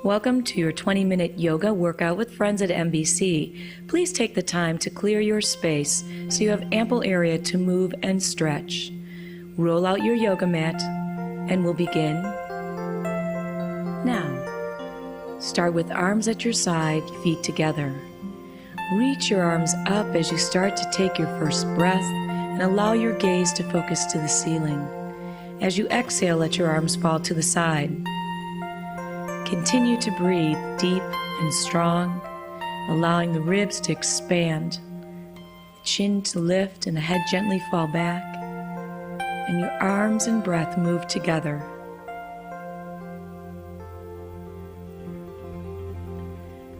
Welcome to your 20-minute yoga workout with friends at NBC. Please take the time to clear your space so you have ample area to move and stretch. Roll out your yoga mat and we'll begin now. Start with arms at your side, feet together. Reach your arms up as you start to take your first breath and allow your gaze to focus to the ceiling. As you exhale, let your arms fall to the side. Continue to breathe deep and strong, allowing the ribs to expand, the chin to lift and the head gently fall back, and your arms and breath move together.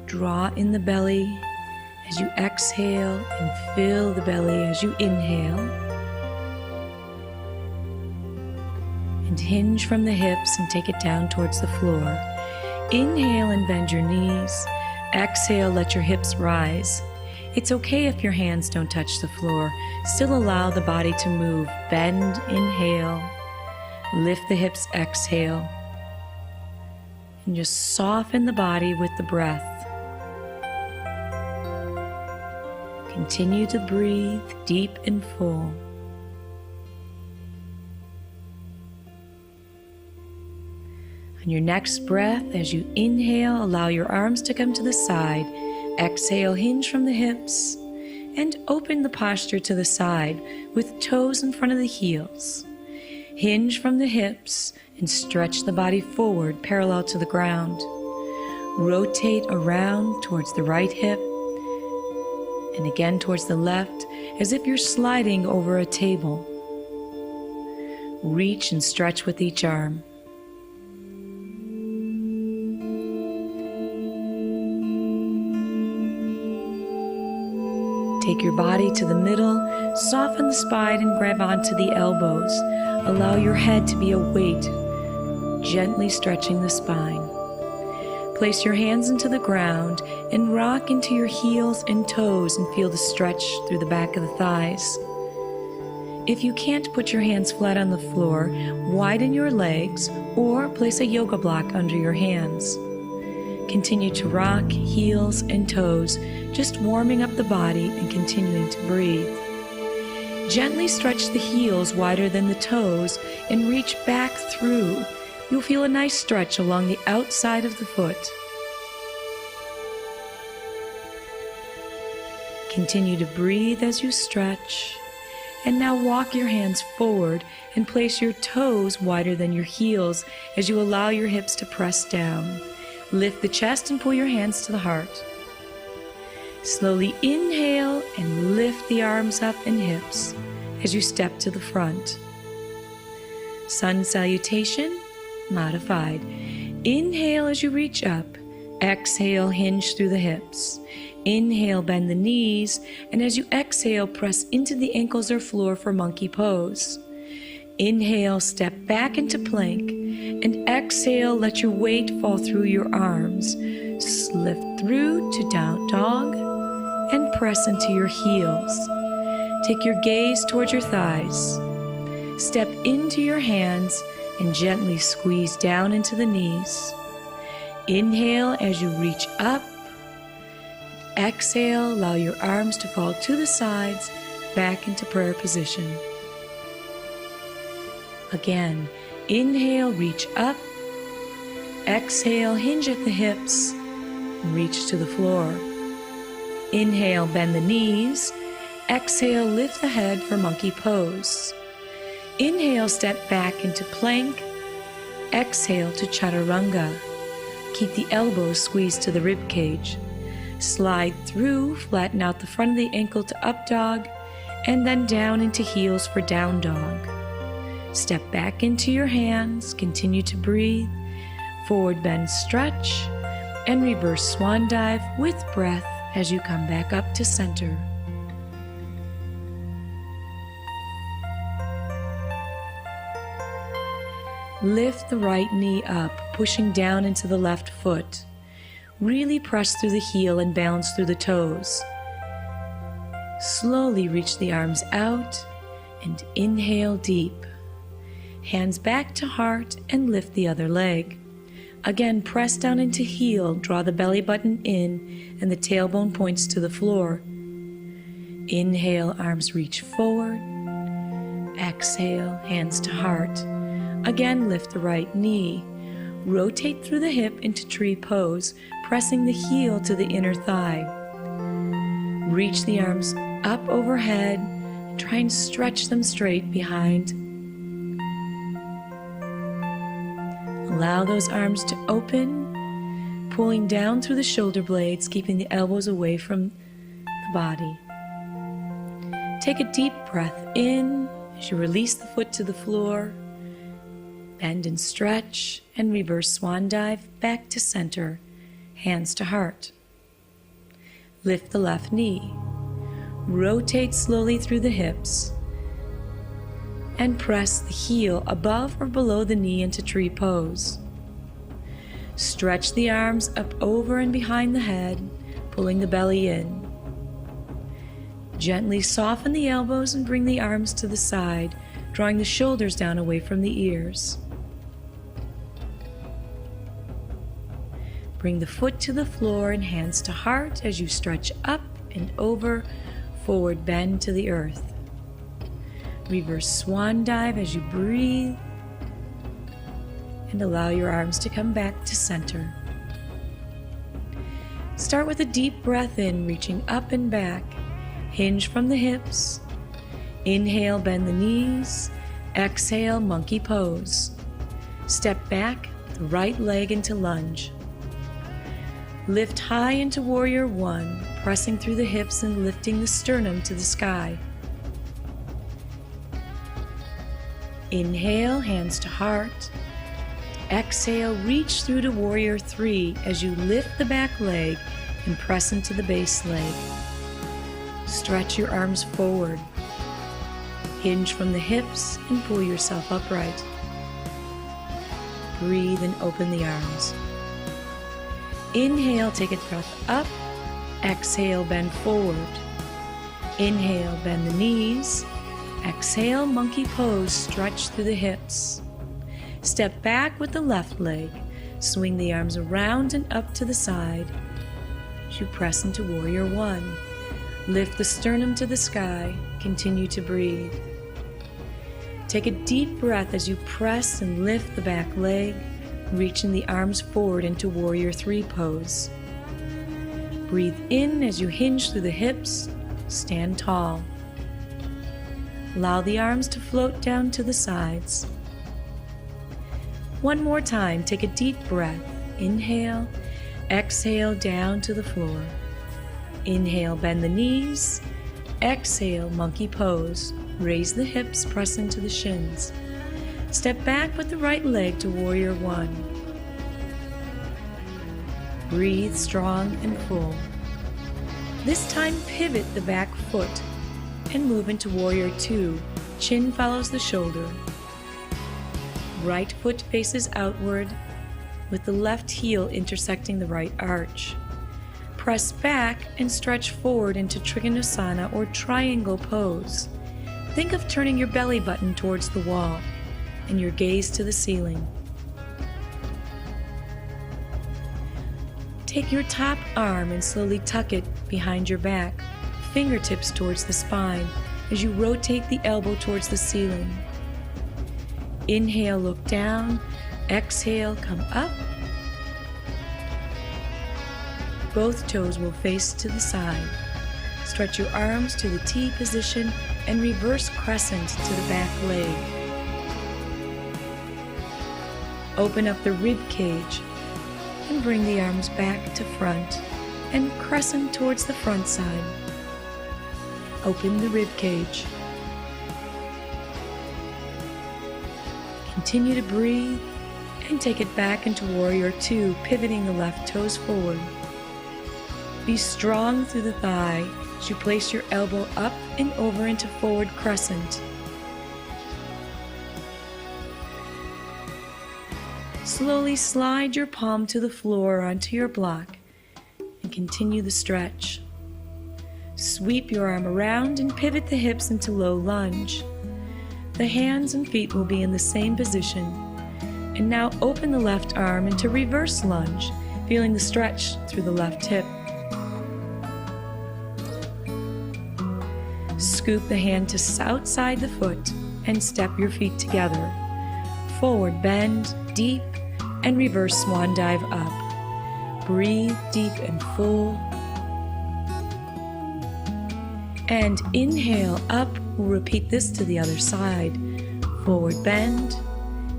Draw in the belly as you exhale and fill the belly as you inhale. And hinge from the hips and take it down towards the floor. Inhale and bend your knees. Exhale, let your hips rise. It's okay if your hands don't touch the floor. Still allow the body to move. Bend, inhale. Lift the hips, exhale. And just soften the body with the breath. Continue to breathe deep and full. On your next breath, as you inhale, allow your arms to come to the side. Exhale, hinge from the hips, and open the posture to the side with toes in front of the heels. Hinge from the hips and stretch the body forward, parallel to the ground. Rotate around towards the right hip, and again towards the left, as if you're sliding over a table. Reach and stretch with each arm. Take your body to the middle, soften the spine and grab onto the elbows. Allow your head to be a weight, gently stretching the spine. Place your hands into the ground and rock into your heels and toes and feel the stretch through the back of the thighs. If you can't put your hands flat on the floor, widen your legs or place a yoga block under your hands. Continue to rock heels and toes, just warming up the body and continuing to breathe. Gently stretch the heels wider than the toes and reach back through. You'll feel a nice stretch along the outside of the foot. Continue to breathe as you stretch. And now walk your hands forward and place your toes wider than your heels as you allow your hips to press down. Lift the chest and pull your hands to the heart. Slowly inhale and lift the arms up and hips as you step to the front. Sun salutation, modified. Inhale as you reach up. Exhale, hinge through the hips. Inhale, bend the knees, and as you exhale, press into the ankles or floor for monkey pose. Inhale, step back into plank, and exhale, let your weight fall through your arms. Lift through to down dog, and press into your heels. Take your gaze towards your thighs. Step into your hands and gently squeeze down into the knees. Inhale as you reach up. Exhale, allow your arms to fall to the sides, back into prayer position. Again, inhale, reach up. Exhale, hinge at the hips, and reach to the floor. Inhale, bend the knees. Exhale, lift the head for monkey pose. Inhale, step back into plank. Exhale to chaturanga. Keep the elbows squeezed to the rib cage. Slide through, flatten out the front of the ankle to up dog, and then down into heels for down dog. Step back into your hands, continue to breathe, forward bend stretch, and reverse swan dive with breath as you come back up to center. Lift the right knee up, pushing down into the left foot. Really press through the heel and balance through the toes. Slowly reach the arms out and inhale deep. Hands back to heart and lift the other leg. Again, press down into heel, draw the belly button in, and the tailbone points to the floor. Inhale, arms reach forward. Exhale, hands to heart. Again, lift the right knee. Rotate through the hip into tree pose, pressing the heel to the inner thigh. Reach the arms up overhead, and try and stretch them straight behind. Allow those arms to open, pulling down through the shoulder blades, keeping the elbows away from the body. Take a deep breath in as you release the foot to the floor. Bend and stretch, and reverse swan dive back to center, hands to heart. Lift the left knee. Rotate slowly through the hips, and press the heel above or below the knee into tree pose. Stretch the arms up over and behind the head, pulling the belly in. Gently soften the elbows and bring the arms to the side, drawing the shoulders down away from the ears. Bring the foot to the floor and hands to heart as you stretch up and over, forward bend to the earth. Reverse swan dive as you breathe, and allow your arms to come back to center. Start with a deep breath in, reaching up and back. Hinge from the hips. Inhale, bend the knees. Exhale, monkey pose. Step back, the right leg into lunge. Lift high into warrior one, pressing through the hips and lifting the sternum to the sky. Inhale, hands to heart. Exhale, reach through to warrior three as you lift the back leg and press into the base leg. Stretch your arms forward. Hinge from the hips and pull yourself upright. Breathe and open the arms. Inhale, take a breath up. Exhale, bend forward. Inhale, bend the knees. Exhale, monkey pose, stretch through the hips. Step back with the left leg. Swing the arms around and up to the side as you press into warrior one. Lift the sternum to the sky. Continue to breathe. Take a deep breath as you press and lift the back leg, reaching the arms forward into warrior three pose. Breathe in as you hinge through the hips. Stand tall. Allow the arms to float down to the sides. One more time, take a deep breath. Inhale, exhale down to the floor. Inhale, bend the knees. Exhale, monkey pose. Raise the hips, press into the shins. Step back with the right leg to warrior one. Breathe strong and full. This time, pivot the back foot and move into warrior two. Chin follows the shoulder. Right foot faces outward with the left heel intersecting the right arch. Press back and stretch forward into Trikonasana or triangle pose. Think of turning your belly button towards the wall and your gaze to the ceiling. Take your top arm and slowly tuck it behind your back, fingertips towards the spine as you rotate the elbow towards the ceiling. Inhale, look down. Exhale, come up. Both toes will face to the side. Stretch your arms to the T position and reverse crescent to the back leg. Open up the rib cage and bring the arms back to front and crescent towards the front side. Open the rib cage. Continue to breathe and take it back into warrior two, pivoting the left toes forward. Be strong through the thigh as you place your elbow up and over into forward crescent. Slowly slide your palm to the floor onto your block and continue the stretch. Sweep your arm around and pivot the hips into low lunge. The hands and feet will be in the same position And now open the left arm into reverse lunge, feeling the stretch through the left hip. Scoop the hand to outside the foot and step your feet together. Forward bend, deep, and reverse swan dive up. Breathe deep and full. And inhale up. We'll repeat this to the other side. Forward bend.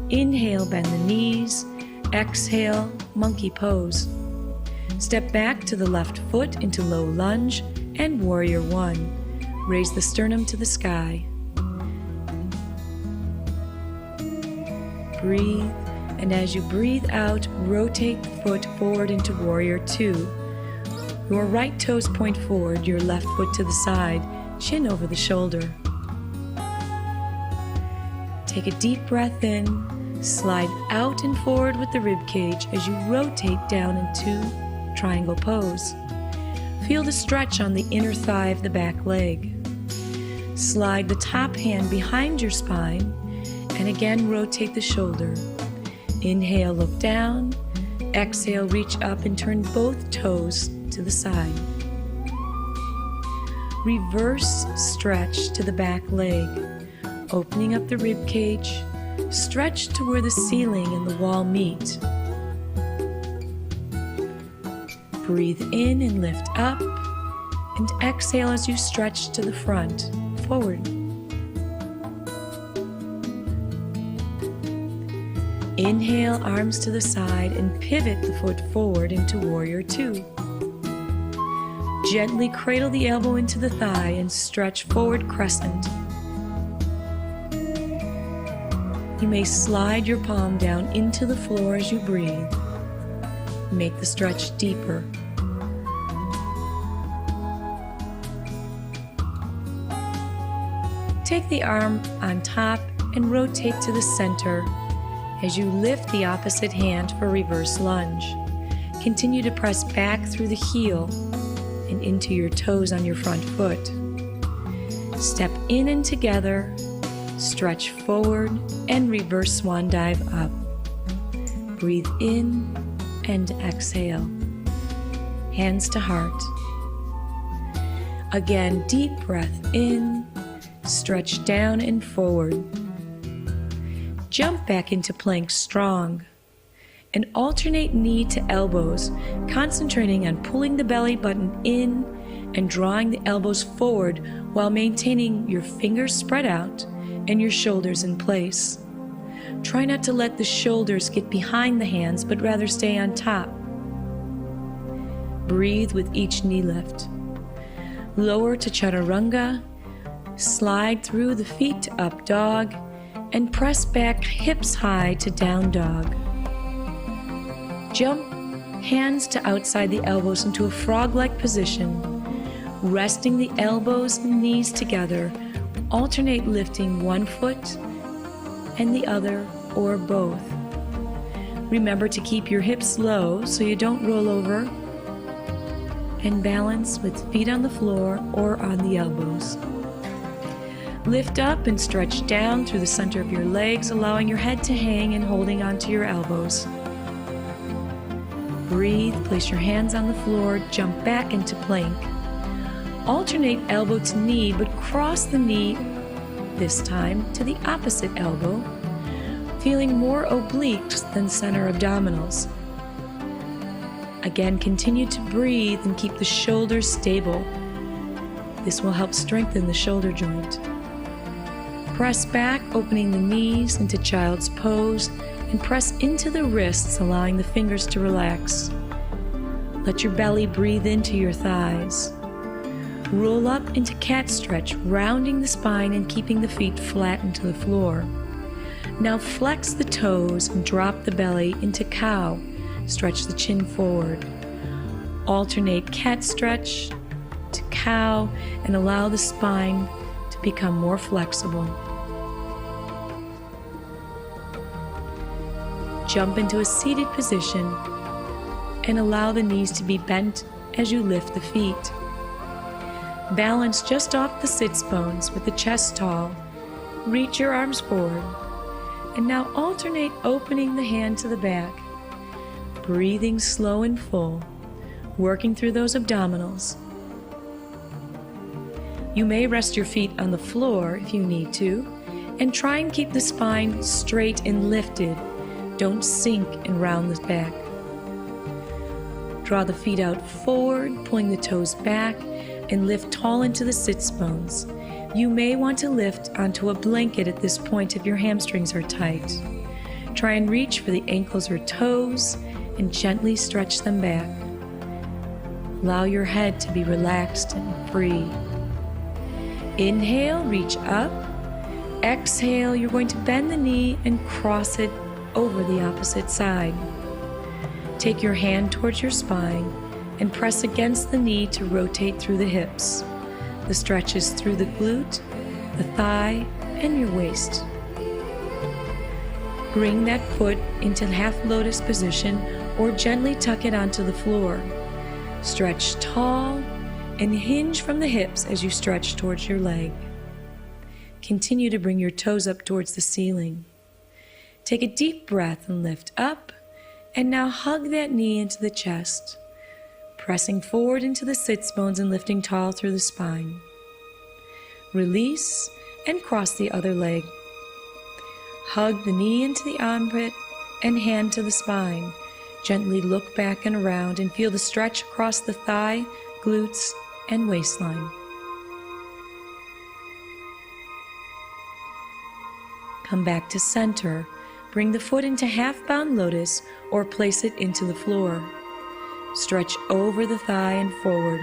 Inhale, bend the knees. Exhale, monkey pose. Step back to the left foot into low lunge and warrior one. Raise the sternum to the sky. Breathe, and as you breathe out, rotate the foot forward into warrior two. Your right toes point forward, your left foot to the side, chin over the shoulder. Take a deep breath in, slide out and forward with the rib cage as you rotate down into triangle pose. Feel the stretch on the inner thigh of the back leg. Slide the top hand behind your spine and again rotate the shoulder. Inhale, look down. Exhale, reach up and turn both toes to the side. Reverse stretch to the back leg, opening up the rib cage. Stretch to where the ceiling and the wall meet. Breathe in and lift up, and exhale as you stretch to the front, forward. Inhale, arms to the side, and pivot the foot forward into warrior two. Gently cradle the elbow into the thigh and stretch forward crescent. You may slide your palm down into the floor as you breathe. Make the stretch deeper. Take the arm on top and rotate to the center as you lift the opposite hand for reverse lunge. Continue to press back through the heel and into your toes on your front foot. Step in and together, stretch forward, and reverse swan dive up. Breathe in and exhale. Hands to heart. Again, deep breath in, stretch down and forward. Jump back into plank strong. And alternate knee to elbows, concentrating on pulling the belly button in and drawing the elbows forward while maintaining your fingers spread out and your shoulders in place. Try not to let the shoulders get behind the hands, but rather stay on top. Breathe with each knee lift. Lower to chaturanga, slide through the feet to up dog, and press back hips high to down dog. Jump hands to outside the elbows into a frog-like position, resting the elbows and knees together. Alternate lifting one foot and the other or both. Remember to keep your hips low so you don't roll over, and balance with feet on the floor or on the elbows. Lift up and stretch down through the center of your legs, allowing your head to hang and holding onto your elbows. Breathe, place your hands on the floor, jump back into plank. Alternate elbow to knee, but cross the knee this time to the opposite elbow, feeling more obliques than center abdominals. Again, continue to breathe and keep the shoulders stable. This will help strengthen the shoulder joint. Press back, opening the knees into child's pose, and press into the wrists, allowing the fingers to relax. Let your belly breathe into your thighs. Roll up into cat stretch, rounding the spine and keeping the feet flat into the floor. Now flex the toes and drop the belly into cow. Stretch the chin forward. Alternate cat stretch to cow and allow the spine to become more flexible. Jump into a seated position and allow the knees to be bent as you lift the feet. Balance just off the sits bones with the chest tall. Reach your arms forward. And now alternate opening the hand to the back, breathing slow and full, working through those abdominals. You may rest your feet on the floor if you need to, and try and keep the spine straight and lifted. Don't sink and round the back. Draw the feet out forward, pulling the toes back, and lift tall into the sits bones. You may want to lift onto a blanket at this point if your hamstrings are tight. Try and reach for the ankles or toes and gently stretch them back. Allow your head to be relaxed and free. Inhale, reach up. Exhale, you're going to bend the knee and cross it over the opposite side. Take your hand towards your spine and press against the knee to rotate through the hips. The stretch is through the glute, the thigh, and your waist. Bring that foot into half lotus position or gently tuck it onto the floor. Stretch tall and hinge from the hips as you stretch towards your leg. Continue to bring your toes up towards the ceiling. Take a deep breath and lift up, and now hug that knee into the chest, pressing forward into the sits bones and lifting tall through the spine. Release and cross the other leg. Hug the knee into the armpit and hand to the spine. Gently look back and around and feel the stretch across the thigh, glutes, and waistline. Come back to center. Bring the foot into half-bound lotus or place it into the floor. Stretch over the thigh and forward.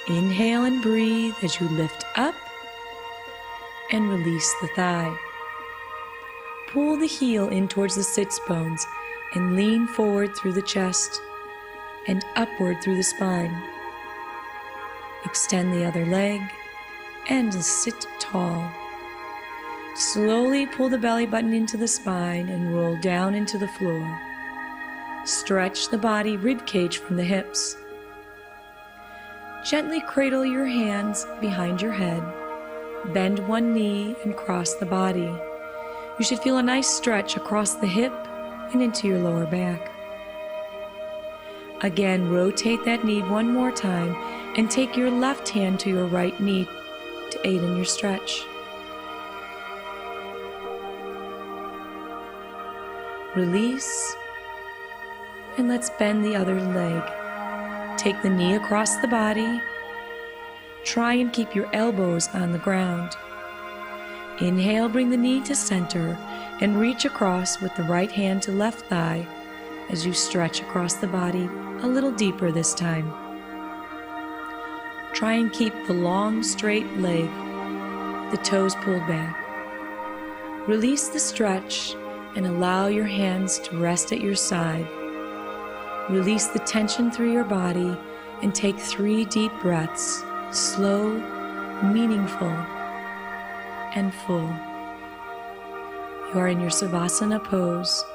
Inhale and breathe as you lift up and release the thigh. Pull the heel in towards the sits bones and lean forward through the chest and upward through the spine. Extend the other leg and sit tall. Slowly pull the belly button into the spine and roll down into the floor. Stretch the body rib cage from the hips. Gently cradle your hands behind your head. Bend one knee and cross the body. You should feel a nice stretch across the hip and into your lower back. Again, rotate that knee one more time and take your left hand to your right knee to aid in your stretch. Release, and let's bend the other leg. Take the knee across the body. Try and keep your elbows on the ground. Inhale, bring the knee to center and reach across with the right hand to left thigh as you stretch across the body a little deeper this time. Try and keep the long, straight leg, the toes pulled back. Release the stretch and allow your hands to rest at your side. Release the tension through your body and take 3 deep breaths, slow, meaningful, and full. You are in your Savasana pose.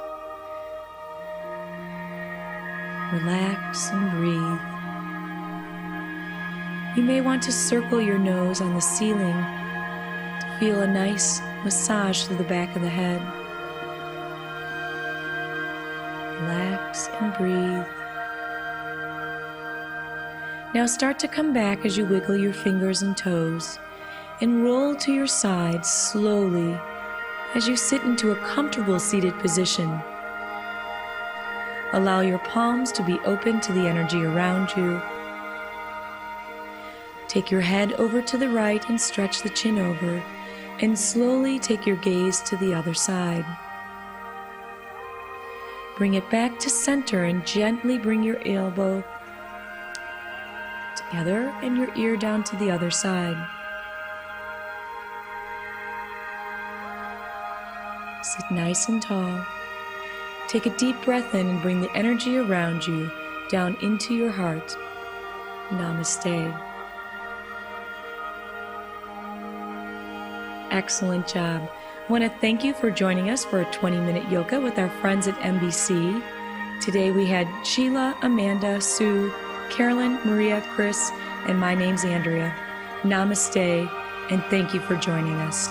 Relax and breathe. You may want to circle your nose on the ceiling to feel a nice massage through the back of the head. Relax and breathe. Now start to come back as you wiggle your fingers and toes and roll to your side slowly as you sit into a comfortable seated position. Allow your palms to be open to the energy around you. Take your head over to the right and stretch the chin over, and slowly take your gaze to the other side. Bring it back to center and gently bring your elbow together and your ear down to the other side. Sit nice and tall. Take a deep breath in and bring the energy around you down into your heart. Namaste. Excellent job. I want to thank you for joining us for a 20-minute yoga with our friends at NBC. Today we had Sheila, Amanda, Sue, Carolyn, Maria, Chris, and my name's Andrea. Namaste, and thank you for joining us.